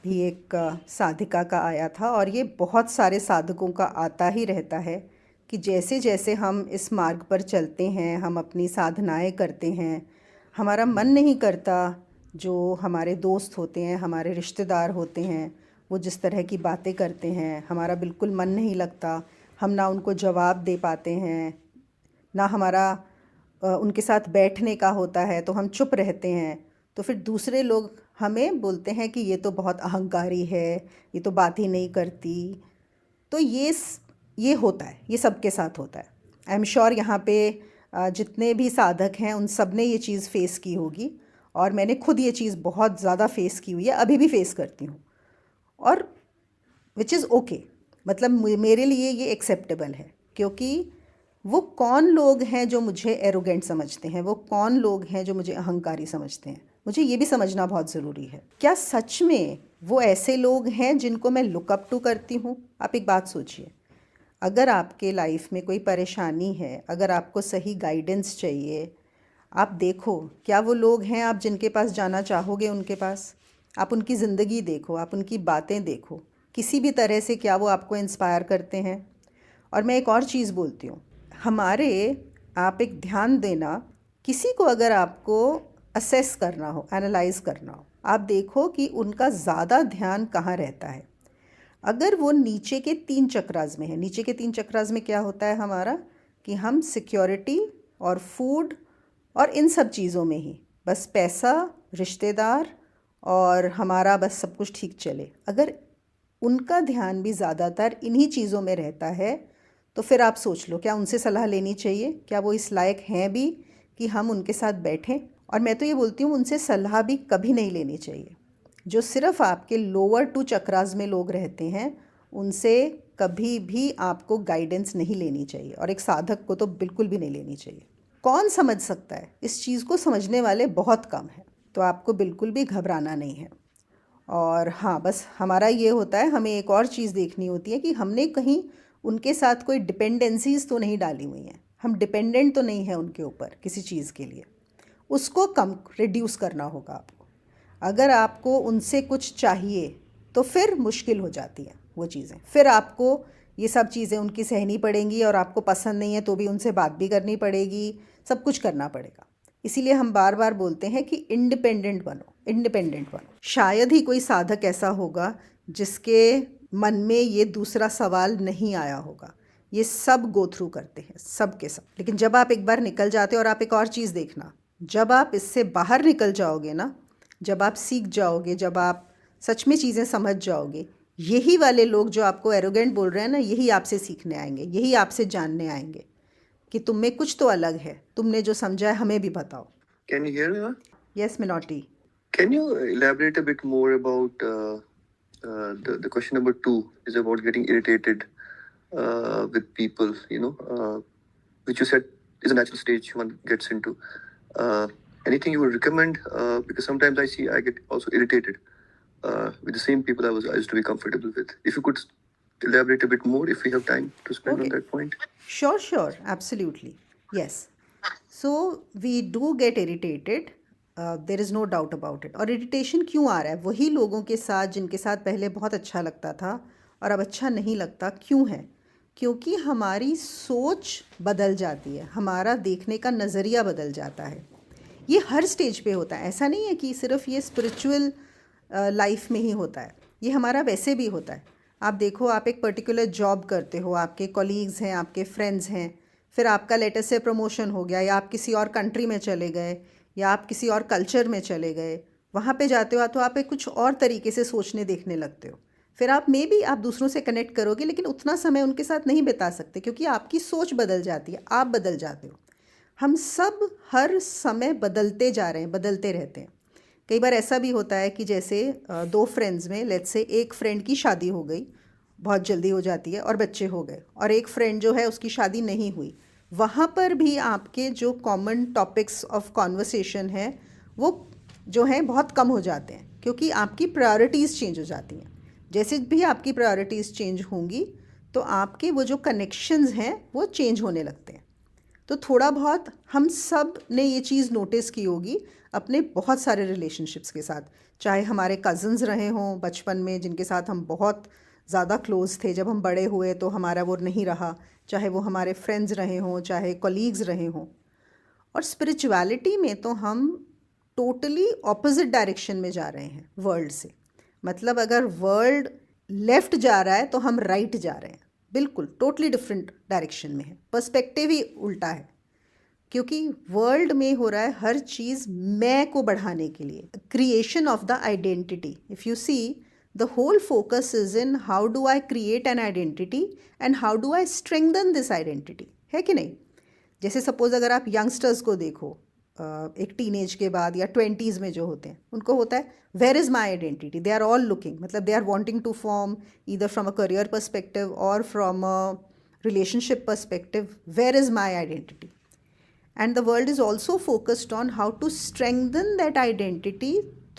भी एक साधिका का आया था, और ये बहुत सारे साधकों का आता ही रहता है कि जैसे जैसे हम इस मार्ग पर चलते हैं, हम अपनी साधनाएं करते हैं, हमारा मन नहीं करता। जो हमारे दोस्त होते हैं, हमारे रिश्तेदार होते हैं, वो जिस तरह की बातें करते हैं, हमारा बिल्कुल मन नहीं लगता। हम ना उनको जवाब दे पाते हैं, ना हमारा उनके साथ बैठने का होता है, तो हम चुप रहते हैं। तो फिर दूसरे लोग हमें बोलते हैं कि ये तो बहुत अहंकारी है, ये तो बात ही नहीं करती। तो ये होता है, ये सबके साथ होता है। आई एम श्योर यहाँ पे जितने भी साधक हैं उन सब ने ये चीज़ फेस की होगी, और मैंने खुद ये चीज़ बहुत ज़्यादा फेस की हुई है, अभी भी फेस करती हूँ। और विच इज़ ओके, मतलब मेरे लिए ये एक्सेप्टेबल है, क्योंकि वो कौन लोग हैं जो मुझे एरोगेंट समझते हैं, वो कौन लोग हैं जो मुझे अहंकारी समझते हैं, मुझे ये भी समझना बहुत ज़रूरी है। क्या सच में वो ऐसे लोग हैं जिनको मैं लुक अप टू करती हूँ? आप एक बात सोचिए, अगर आपके लाइफ में कोई परेशानी है, अगर आपको सही गाइडेंस चाहिए, आप देखो क्या वो लोग हैं आप जिनके पास जाना चाहोगे उनके पास। आप उनकी ज़िंदगी देखो, आप उनकी बातें देखो, किसी भी तरह से क्या वो आपको इंस्पायर करते हैं। और मैं एक और चीज़ बोलती हूँ, हमारे आप एक ध्यान देना, किसी को अगर आपको असेस करना हो, एनालाइज करना हो, आप देखो कि उनका ज़्यादा ध्यान कहाँ रहता है। अगर वो नीचे के 3 चक्रास में है, नीचे के 3 चक्रास में क्या होता है हमारा, कि हम सिक्योरिटी और फूड और इन सब चीज़ों में ही बस पैसा, रिश्तेदार और हमारा बस सब कुछ ठीक चले, अगर उनका ध्यान भी ज़्यादातर इन्हीं चीज़ों में रहता है, तो फिर आप सोच लो क्या उनसे सलाह लेनी चाहिए? क्या वो इस लायक हैं भी कि हम उनके साथ बैठें? और मैं तो ये बोलती हूँ उनसे सलाह भी कभी नहीं लेनी चाहिए। जो सिर्फ आपके लोअर 2 चक्रास में लोग रहते हैं, उनसे कभी भी आपको गाइडेंस नहीं लेनी चाहिए, और एक साधक को तो बिल्कुल भी नहीं लेनी चाहिए। कौन समझ सकता है? इस चीज़ को समझने वाले बहुत कम हैं, तो आपको बिल्कुल भी घबराना नहीं है। और हाँ, बस हमारा ये होता है, हमें एक और चीज़ देखनी होती है कि हमने कहीं उनके साथ कोई डिपेंडेंसीज़ तो नहीं डाली हुई हैं, हम डिपेंडेंट तो नहीं हैं उनके ऊपर किसी चीज़ के लिए। उसको कम रिड्यूस करना होगा आपको। अगर आपको उनसे कुछ चाहिए तो फिर मुश्किल हो जाती है वो चीज़ें, फिर आपको ये सब चीज़ें उनकी सहनी पड़ेंगी, और आपको पसंद नहीं है तो भी उनसे बात भी करनी पड़ेगी, सब कुछ करना पड़ेगा। इसीलिए हम बार बार बोलते हैं कि इंडिपेंडेंट बनो, इंडिपेंडेंट बनो। शायद ही कोई साधक ऐसा होगा जिसके मन में ये दूसरा सवाल नहीं आया होगा। ये सब गो थ्रू करते हैं, सब के सब। लेकिन जब आप एक बार निकल जाते हो, और आप एक और चीज़ देखना, जब आप इससे बाहर निकल जाओगे ना, जब आप सीख जाओगे, जब आप सच में चीज़ें समझ जाओगे, यही वाले लोग जो आपको एरोगेंट बोल रहे हैं ना, यही आपसे सीखने आएंगे, यही आपसे जानने आएंगे कि तुम में कुछ तो अलग है, तुमने जो समझा है हमें भी बताओ। Can you hear me? Yes Minoti. Can you elaborate a bit more about the question number two is about getting irritated with people, which you said is a natural stage one gets into. Uh, Anything you would recommend? Because sometimes I see I get also irritated with the same people I used to be comfortable with. If you could elaborate a bit more, if we have time to spend on Okay. that point. Sure, absolutely. Yes. So we do get irritated. There is no doubt about it. और irritation क्यों आ रहा है? वही लोगों के साथ जिनके साथ पहले बहुत अच्छा लगता था और अब अच्छा नहीं लगता, क्यों है? क्योंकि हमारी सोच बदल जाती है, हमारा देखने का नज़रिया बदल जाता है। ये हर स्टेज पे होता है, ऐसा नहीं है कि सिर्फ ये स्पिरिचुअल लाइफ में ही होता है, ये हमारा वैसे भी होता है। आप देखो, आप एक पर्टिकुलर जॉब करते हो, आपके कॉलीग्स हैं, आपके फ्रेंड्स हैं, फिर आपका लेटेस्ट से प्रमोशन हो गया, या आप किसी और कंट्री में चले गए, या आप किसी और कल्चर में चले गए, वहाँ पे जाते हो तो आप एक कुछ और तरीके से सोचने देखने लगते हो। फिर आप मे बी आप दूसरों से कनेक्ट करोगे, लेकिन उतना समय उनके साथ नहीं बिता सकते, क्योंकि आपकी सोच बदल जाती है, आप बदल जाते हो। हम सब हर समय बदलते जा रहे हैं, बदलते रहते हैं। कई बार ऐसा भी होता है कि जैसे 2 फ्रेंड्स में, लेट्स से एक फ्रेंड की शादी हो गई, बहुत जल्दी हो जाती है, और बच्चे हो गए, और एक फ्रेंड जो है उसकी शादी नहीं हुई। वहाँ पर भी आपके जो कॉमन टॉपिक्स ऑफ कॉन्वर्सेशन हैं वो जो हैं बहुत कम हो जाते हैं, क्योंकि आपकी प्रायोरिटीज़ चेंज हो जाती हैं। जैसे भी आपकी प्रायोरिटीज़ चेंज होंगी, तो आपके वो जो कनेक्शंस हैं वो चेंज होने लगते हैं। तो थोड़ा बहुत हम सब ने ये चीज़ नोटिस की होगी। अपने बहुत सारे रिलेशनशिप्स के साथ, चाहे हमारे कज़न्स रहे हों बचपन में जिनके साथ हम बहुत ज़्यादा क्लोज़ थे, जब हम बड़े हुए तो हमारा वो नहीं रहा, चाहे वो हमारे फ्रेंड्स रहे हों, चाहे कॉलीग्स रहे हों। और स्पिरिचुअलिटी में तो हम टोटली ऑपोजिट डायरेक्शन में जा रहे हैं वर्ल्ड से। मतलब अगर वर्ल्ड लेफ़्ट जा रहा है तो हम राइट जा रहे हैं, बिल्कुल टोटली डिफरेंट डायरेक्शन में है, पर्सपेक्टिव ही उल्टा है। क्योंकि वर्ल्ड में हो रहा है हर चीज़ मैं को बढ़ाने के लिए, creation of the identity. If you see the whole focus is in how do I create an identity and how do I strengthen this identity, है कि नहीं। जैसे सपोज़ अगर आप यंगस्टर्स को देखो, एक टीनेज के बाद या 20s में जो होते हैं, उनको होता है where is my identity. They are all looking, मतलब they are wanting to form either from a career perspective और from a relationship perspective, where is my identity. And the world is also focused on how to strengthen that identity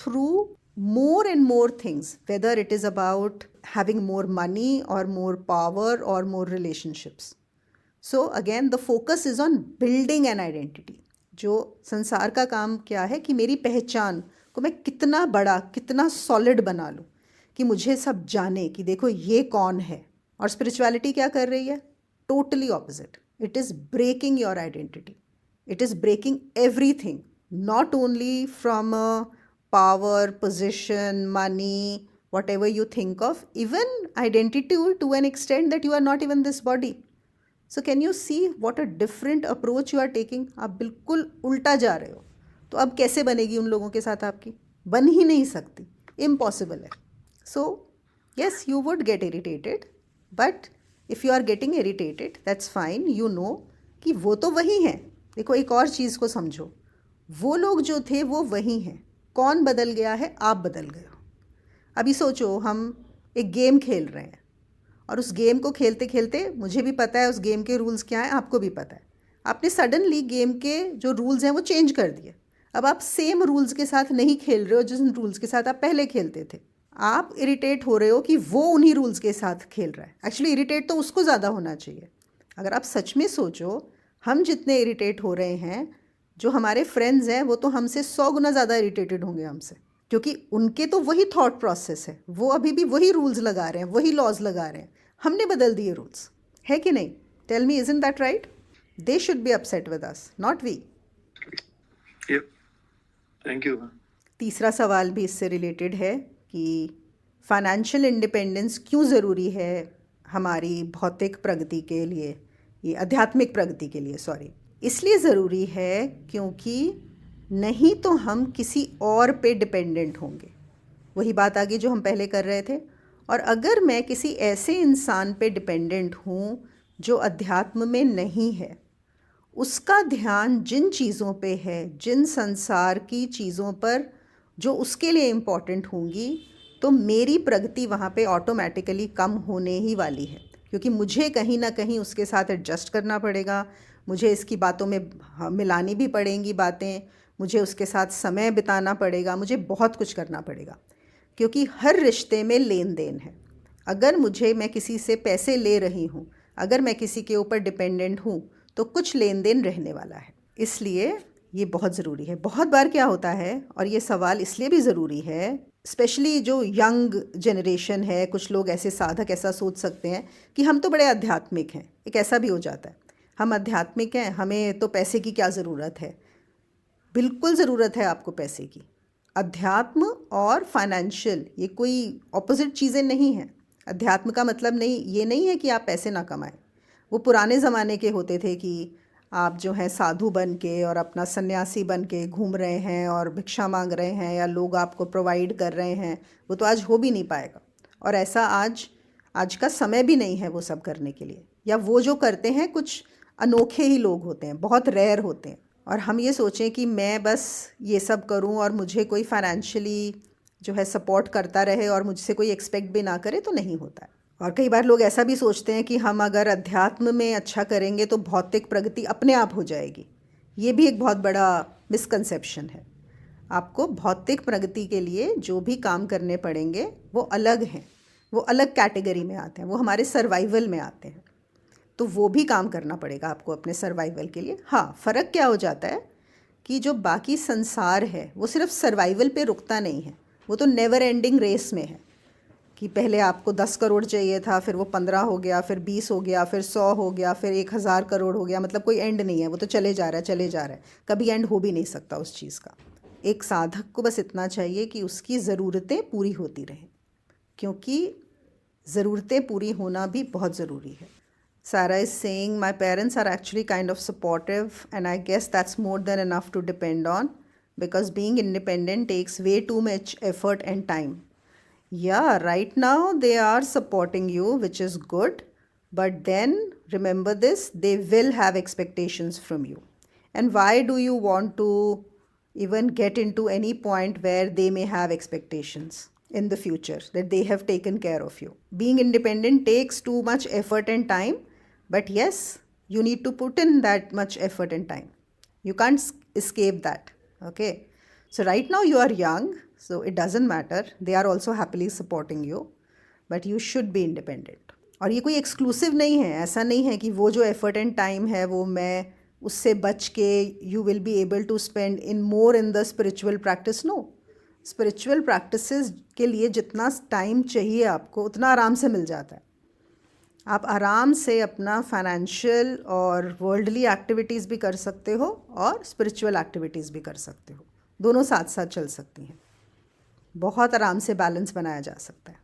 through more and more things, whether it is about having more money or more power or more relationships. So again, the focus is on building an identity. जो संसार का काम क्या है कि मेरी पहचान को मैं कितना बड़ा, कितना सॉलिड बना लूँ कि मुझे सब जाने कि देखो ये कौन है। और स्पिरिचुअलिटी क्या कर रही है? Totally opposite. It is breaking your identity. It is breaking everything, not only from power, position, money, whatever you think of, even identity to an extent that you are not even this body. So can you see what a different approach you are taking? आप बिल्कुल उल्टा जा रहे हो। तो अब कैसे बनेगी उन लोगों के साथ आपकी? बन ही नहीं सकती, इम्पॉसिबल है। So yes, you would get irritated, but if you are getting irritated, that's fine. You know कि वो तो वही हैं। देखो एक और चीज़ को समझो, वो लोग जो थे वो वही हैं। कौन बदल गया है? आप बदल गए हो। अभी सोचो हम एक गेम खेल रहे हैं और उस गेम को खेलते खेलते मुझे भी पता है उस गेम के रूल्स क्या हैं, आपको भी पता है। आपने सडनली गेम के जो रूल्स हैं वो चेंज कर दिए। अब आप सेम रूल्स के साथ नहीं खेल रहे हो जिन रूल्स के साथ आप पहले खेलते थे। आप इरिटेट हो रहे हो कि वो उन्हीं रूल्स के साथ खेल रहा है। एक्चुअली इरिटेट तो उसको ज़्यादा होना चाहिए। अगर आप सच में सोचो, हम जितने इरिटेट हो रहे हैं, जो हमारे फ्रेंड्स हैं वो तो हमसे 100 गुना ज़्यादा इरिटेटेड होंगे हमसे, क्योंकि उनके तो वही थॉट प्रोसेस है, वो अभी भी वही रूल्स लगा रहे हैं, वही लॉज लगा रहे हैं। हमने बदल दिए रूल्स, है कि नहीं? Tell me, isn't that right? They should be upset with us, not we. Thank you. तीसरा सवाल भी इससे रिलेटेड है कि फाइनेंशियल इंडिपेंडेंस क्यों ज़रूरी है हमारी भौतिक प्रगति के लिए, ये आध्यात्मिक प्रगति के लिए, सॉरी। इसलिए ज़रूरी है क्योंकि नहीं तो हम किसी और पे डिपेंडेंट होंगे। वही बात आगे जो हम पहले कर रहे थे। और अगर मैं किसी ऐसे इंसान पे डिपेंडेंट हूँ जो अध्यात्म में नहीं है, उसका ध्यान जिन चीज़ों पे है, जिन संसार की चीज़ों पर जो उसके लिए इम्पॉर्टेंट होंगी, तो मेरी प्रगति वहाँ पे ऑटोमेटिकली कम होने ही वाली है। क्योंकि मुझे कहीं ना कहीं उसके साथ एडजस्ट करना पड़ेगा, मुझे इसकी बातों में मिलानी भी पड़ेंगी बातें, मुझे उसके साथ समय बिताना पड़ेगा, मुझे बहुत कुछ करना पड़ेगा। क्योंकि हर रिश्ते में लेन देन है। अगर मैं किसी से पैसे ले रही हूँ, अगर मैं किसी के ऊपर डिपेंडेंट हूँ, तो कुछ लेन देन रहने वाला है। इसलिए ये बहुत ज़रूरी है। बहुत बार क्या होता है, और ये सवाल इसलिए भी ज़रूरी है, स्पेशली जो यंग जनरेशन है, कुछ लोग ऐसे साधक ऐसा सोच सकते हैं कि हम तो बड़े आध्यात्मिक हैं। एक ऐसा भी हो जाता है, हम आध्यात्मिक हैं, हमें तो पैसे की क्या ज़रूरत है। बिल्कुल ज़रूरत है आपको पैसे की। अध्यात्म और फाइनेंशियल ये कोई ऑपोजिट चीज़ें नहीं हैं। अध्यात्म का मतलब ये नहीं है कि आप पैसे ना कमाएं। वो पुराने ज़माने के होते थे कि आप जो हैं साधु बन के और अपना सन्यासी बन के घूम रहे हैं और भिक्षा मांग रहे हैं या लोग आपको प्रोवाइड कर रहे हैं। वो तो आज हो भी नहीं पाएगा, और ऐसा आज का समय भी नहीं है वो सब करने के लिए। या वो जो करते हैं कुछ अनोखे ही लोग होते हैं, बहुत रेयर होते हैं। और हम ये सोचें कि मैं बस ये सब करूं और मुझे कोई फाइनेंशियली जो है सपोर्ट करता रहे और मुझसे कोई एक्सपेक्ट भी ना करे, तो नहीं होता है। और कई बार लोग ऐसा भी सोचते हैं कि हम अगर अध्यात्म में अच्छा करेंगे तो भौतिक प्रगति अपने आप हो जाएगी। ये भी एक बहुत बड़ा मिसकंसेप्शन है। आपको भौतिक प्रगति के लिए जो भी काम करने पड़ेंगे वो अलग हैं, वो अलग कैटेगरी में आते हैं, वो हमारे सर्वाइवल में आते हैं। तो वो भी काम करना पड़ेगा आपको अपने सर्वाइवल के लिए। हाँ, फ़र्क क्या हो जाता है कि जो बाकी संसार है वो सिर्फ सर्वाइवल पे रुकता नहीं है, वो तो नेवर एंडिंग रेस में है कि पहले आपको 10 करोड़ चाहिए था, फिर वो 15 हो गया, फिर 20 हो गया, फिर 100 हो गया, फिर 1000 करोड़ हो गया। मतलब कोई एंड नहीं है, वो तो चले जा रहा है चले जा रहा है, कभी एंड हो भी नहीं सकता उस चीज़ का। एक साधक को बस इतना चाहिए कि उसकी ज़रूरतें पूरी होती रहें, क्योंकि ज़रूरतें पूरी होना भी बहुत ज़रूरी है। Sarah is saying, my parents are actually kind of supportive, and I guess that's more than enough to depend on, because being independent takes way too much effort and time. Yeah, right now they are supporting you, which is good, but then remember this, they will have expectations from you. And why do you want to even get into any point where they may have expectations in the future that they have taken care of you? Being independent takes too much effort and time, but yes, you need to put in that much effort and time. You can't escape that. Okay. So right now you are young, so it doesn't matter. They are also happily supporting you, but you should be independent. और ये कोई exclusive नहीं है, ऐसा नहीं है कि वो जो एफर्ट एंड टाइम है वो मैं उससे बच के you will be able to spend in more in the spiritual practice. No, spiritual practices के लिए जितना टाइम चाहिए आपको उतना आराम से मिल जाता है। आप आराम से अपना फाइनेंशियल और वर्ल्डली एक्टिविटीज़ भी कर सकते हो और स्पिरिचुअल एक्टिविटीज़ भी कर सकते हो, दोनों साथ साथ चल सकती हैं। बहुत आराम से बैलेंस बनाया जा सकता है।